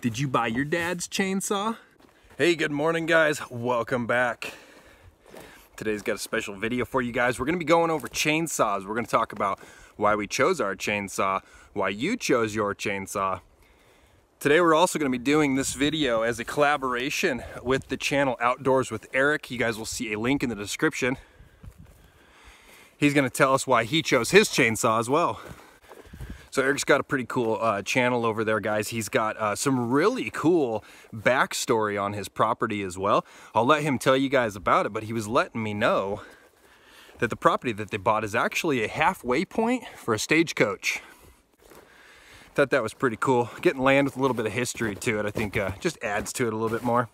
Did you buy your dad's chainsaw? Hey, good morning guys, welcome back. Today's got a special video for you guys. We're gonna be going over chainsaws. We're gonna talk about why we chose our chainsaw, why you chose your chainsaw. Today we're also gonna be doing this video as a collaboration with the channel Outdoors with Eric. You guys will see a link in the description. He's gonna tell us why he chose his chainsaw as well. So Eric's got a pretty cool channel over there, guys. He's got some really cool backstory on his property as well. I'll let him tell you guys about it, but he was letting me know that the property that they bought is actually a halfway point for a stagecoach. Thought that was pretty cool. Getting land with a little bit of history to it, I think just adds to it a little bit more.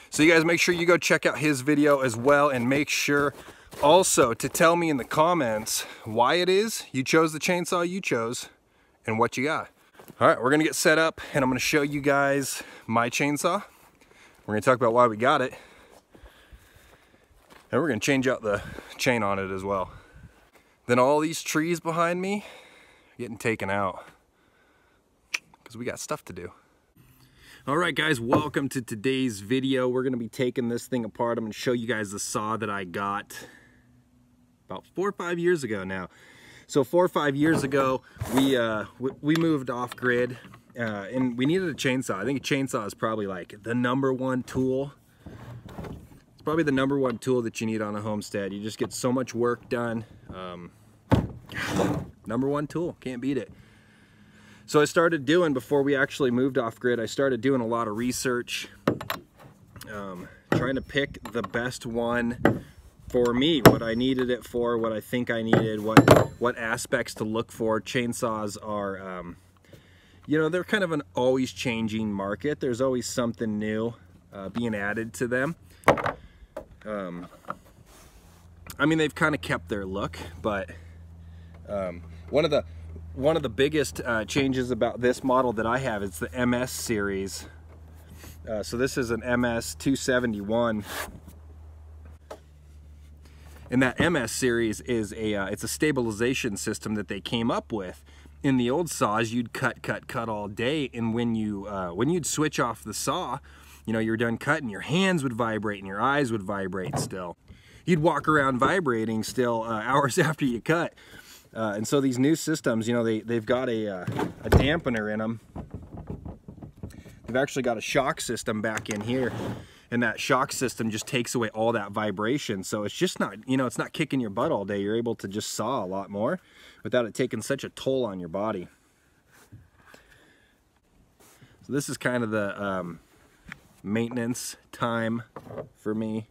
So you guys make sure you go check out his video as well, and make sure also to tell me in the comments why it is you chose the chainsaw you chose and what you got. All right, we're gonna get set up and I'm gonna show you guys my chainsaw. We're gonna talk about why we got it. And we're gonna change out the chain on it as well. Then all these trees behind me are getting taken out because we got stuff to do. All right guys, welcome to today's video. We're gonna be taking this thing apart. I'm gonna show you guys the saw that I got about 4 or 5 years ago now. So 4 or 5 years ago, we moved off grid and we needed a chainsaw. I think a chainsaw is probably like the #1 tool. It's probably the #1 tool that you need on a homestead. You just get so much work done. #1 tool, can't beat it. So I started doing, before we actually moved off grid, I started doing a lot of research, trying to pick the best one for me, what I needed it for, what I think I needed, what aspects to look for. Chainsaws are, you know, they're kind of an always changing market. There's always something new being added to them. I mean, they've kind of kept their look, but one of the biggest changes about this model that I have is the MS series. So this is an MS 271. And that MS series is it's a stabilization system that they came up with. In the old saws, you'd cut all day, and when you'd switch off the saw, you know, you're done cutting, your hands would vibrate and your eyes would vibrate still. You'd walk around vibrating still hours after you cut. And so these new systems, you know, they've got a dampener in them. They've actually got a shock system back in here, and that shock system just takes away all that vibration. So it's just not, you know, it's not kicking your butt all day. You're able to just saw a lot more without it taking such a toll on your body. So this is kind of the maintenance time for me.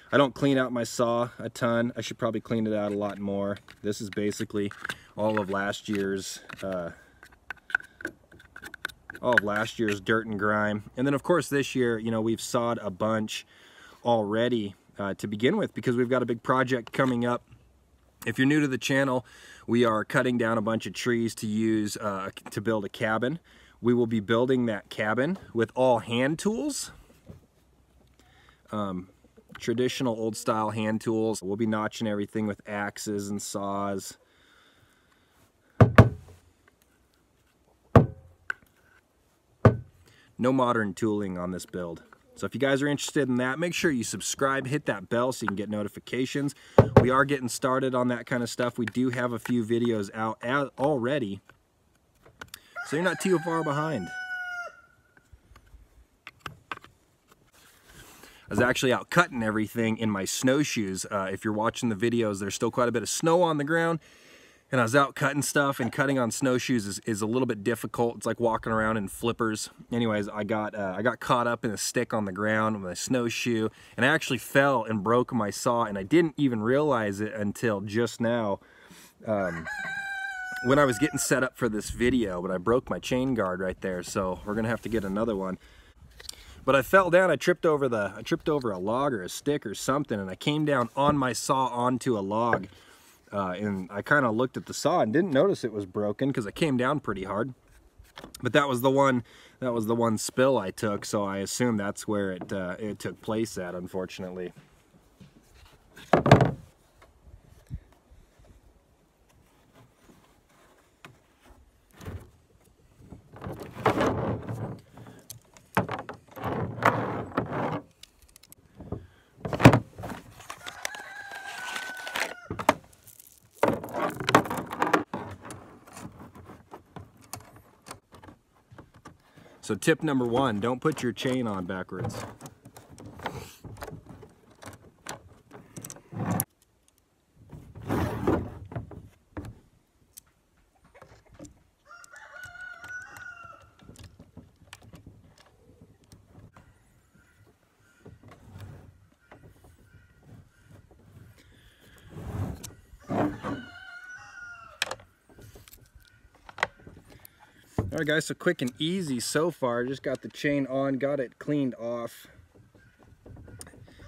I don't clean out my saw a ton. I should probably clean it out a lot more. This is basically all of last year's dirt and grime. And then of course this year, you know, we've sawed a bunch already to begin with, because we've got a big project coming up. If you're new to the channel, we are cutting down a bunch of trees to use to build a cabin. We will be building that cabin with all hand tools. Traditional old style hand tools. We'll be notching everything with axes and saws. No modern tooling on this build. So if you guys are interested in that, make sure you subscribe, hit that bell so you can get notifications. We are getting started on that kind of stuff. We do have a few videos out already, so you're not too far behind. I was actually out cutting everything in my snowshoes. If you're watching the videos, there's still quite a bit of snow on the ground, and I was out cutting stuff, and cutting on snowshoes is a little bit difficult. It's like walking around in flippers. Anyways, I got caught up in a stick on the ground with a snowshoe, and I actually fell and broke my saw, and I didn't even realize it until just now when I was getting set up for this video, but I broke my chain guard right there, so we're gonna have to get another one. But I fell down, I tripped over a log or a stick or something, and I came down on my saw onto a log. And I kind of looked at the saw and didn't notice it was broken because I came down pretty hard. But that was the one spill I took, so I assume that's where it took place at, unfortunately. So tip number 1, don't put your chain on backwards. All right guys, so quick and easy so far. Just got the chain on, got it cleaned off.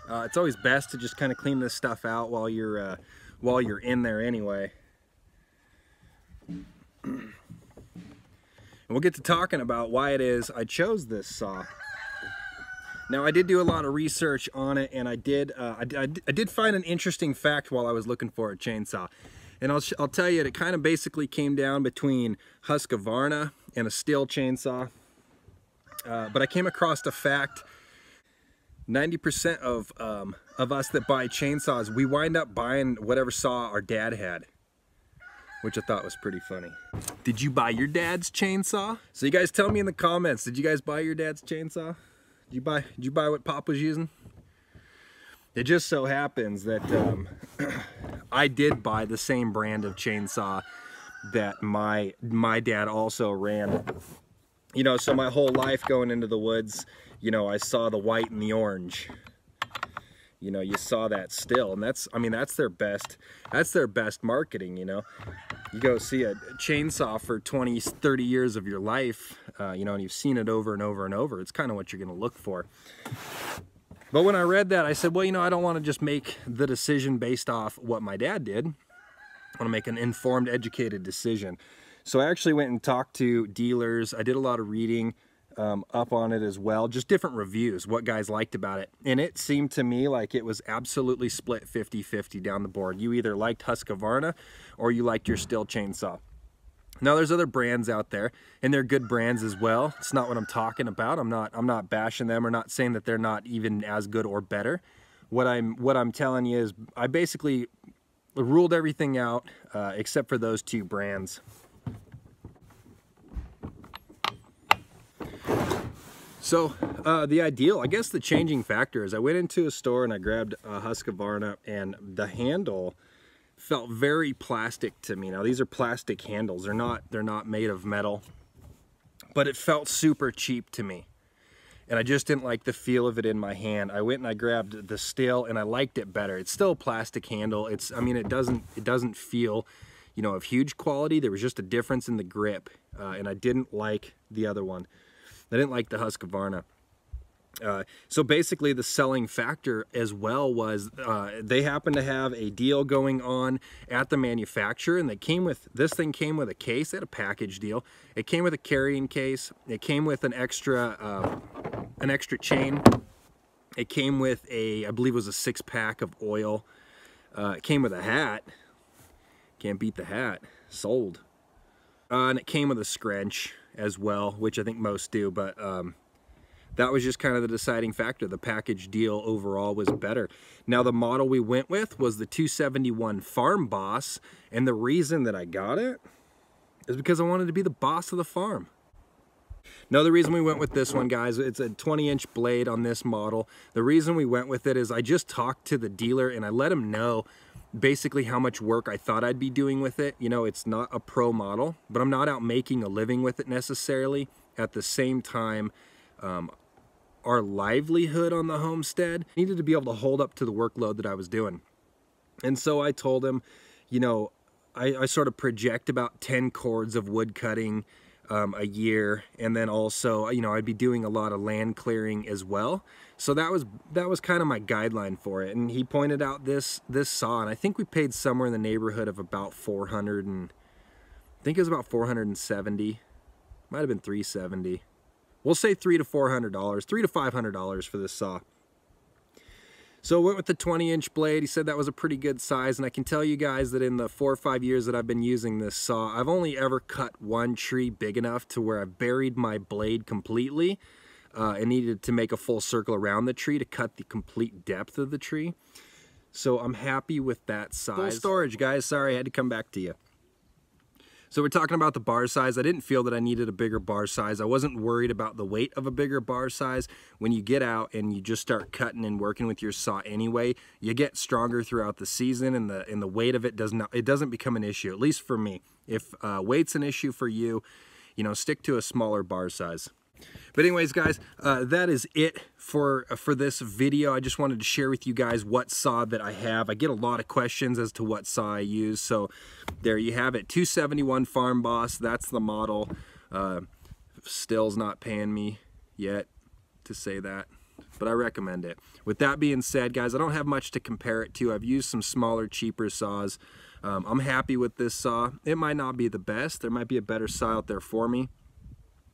It's always best to just kind of clean this stuff out while you're in there anyway. And we'll get to talking about why it is I chose this saw. Now I did do a lot of research on it, and I did find an interesting fact while I was looking for a chainsaw. And I'll tell you, it kind of basically came down between Husqvarna and a Stihl chainsaw. But I came across a fact: 90% of us that buy chainsaws, we wind up buying whatever saw our dad had, which I thought was pretty funny. Did you buy your dad's chainsaw? So you guys tell me in the comments, did you guys buy your dad's chainsaw? Did you buy what Pop was using? It just so happens that I did buy the same brand of chainsaw that my dad also ran. You know, so my whole life going into the woods, you know, I saw the white and the orange. You know, you saw that Stihl, and that's their best marketing, you know. You go see a chainsaw for 20, 30 years of your life, you know, and you've seen it over and over and over. It's kind of what you're going to look for. But when I read that, I said, well, you know, I don't want to just make the decision based off what my dad did. I want to make an informed, educated decision. So I actually went and talked to dealers. I did a lot of reading up on it as well, just different reviews, what guys liked about it. And it seemed to me like it was absolutely split 50-50 down the board. You either liked Husqvarna or you liked your Stihl chainsaw. Now there's other brands out there, and they're good brands as well. It's not what I'm talking about. I'm not bashing them or not saying that they're not even as good or better. What I'm telling you is I basically ruled everything out except for those two brands. So the ideal, I guess the changing factor is I went into a store and I grabbed a Husqvarna, and the handle felt very plastic to me. Now these are plastic handles, they're not made of metal, but it felt super cheap to me, and I just didn't like the feel of it in my hand. I went and I grabbed the Stihl, and I liked it better. It's still a plastic handle. It doesn't feel, you know, of huge quality. There was just a difference in the grip, and I didn't like the other one. I didn't like the Husqvarna. So basically the selling factor as well was they happened to have a deal going on at the manufacturer, and this thing came with a case. They had a package deal. It came with a carrying case. It came with an extra chain. It came with I believe it was a 6-pack of oil. It came with a hat. Can't beat the hat. Sold. And it came with a scrunch as well, which I think most do, but that was just kind of the deciding factor. The package deal overall was better. Now the model we went with was the 271 Farm Boss, and the reason that I got it is because I wanted to be the boss of the farm. Another reason we went with this one, guys, it's a 20-inch blade on this model. The reason we went with it is I just talked to the dealer and I let him know basically how much work I thought I'd be doing with it. You know, it's not a pro model, but I'm not out making a living with it necessarily. At the same time, our livelihood on the homestead needed to be able to hold up to the workload that I was doing. And so I told him, you know, I sort of project about 10 cords of wood cutting a year, and then also, you know, I'd be doing a lot of land clearing as well. So that was kind of my guideline for it. And he pointed out this saw, and I think we paid somewhere in the neighborhood of about 400, and I think it was about 470. Might have been 370. We'll say $300 to $400, $300 to $500 for this saw. So I went with the 20-inch blade. He said that was a pretty good size, and I can tell you guys that in the 4 or 5 years that I've been using this saw, I've only ever cut one tree big enough to where I've buried my blade completely and needed to make a full circle around the tree to cut the complete depth of the tree. So I'm happy with that size. Full storage, guys. Sorry, I had to come back to you. So we're talking about the bar size. I didn't feel that I needed a bigger bar size. I wasn't worried about the weight of a bigger bar size. When you get out and you just start cutting and working with your saw anyway, you get stronger throughout the season, and the weight of it doesn't become an issue, at least for me. If weight's an issue for you, you know, stick to a smaller bar size. But anyways, guys, that is it for this video. I just wanted to share with you guys what saw that I have. I get a lot of questions as to what saw I use, so there you have it. 271 Farm Boss, that's the model. Still's not paying me yet to say that, but I recommend it. With that being said, guys, I don't have much to compare it to. I've used some smaller, cheaper saws. I'm happy with this saw. It might not be the best. There might be a better saw out there for me.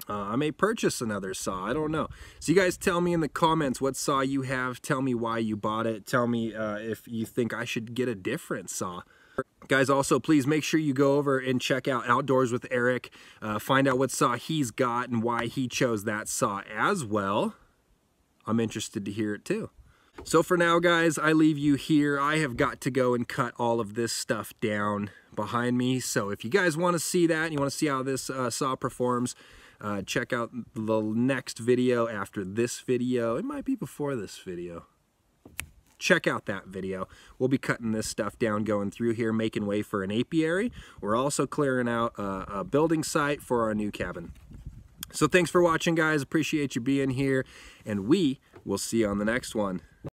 I may purchase another saw, I don't know. So you guys tell me in the comments what saw you have. Tell me why you bought it. Tell me if you think I should get a different saw. Guys, also please make sure you go over and check out Outdoors with Eric. Find out what saw he's got and why he chose that saw as well. I'm interested to hear it too. So for now, guys, I leave you here. I have got to go and cut all of this stuff down behind me. So if you guys want to see that and you want to see how this saw performs, check out the next video after this video. It might be before this video. Check out that video. We'll be cutting this stuff down, going through here, making way for an apiary. We're also clearing out a building site for our new cabin. So thanks for watching, guys. Appreciate you being here, and we will see you on the next one.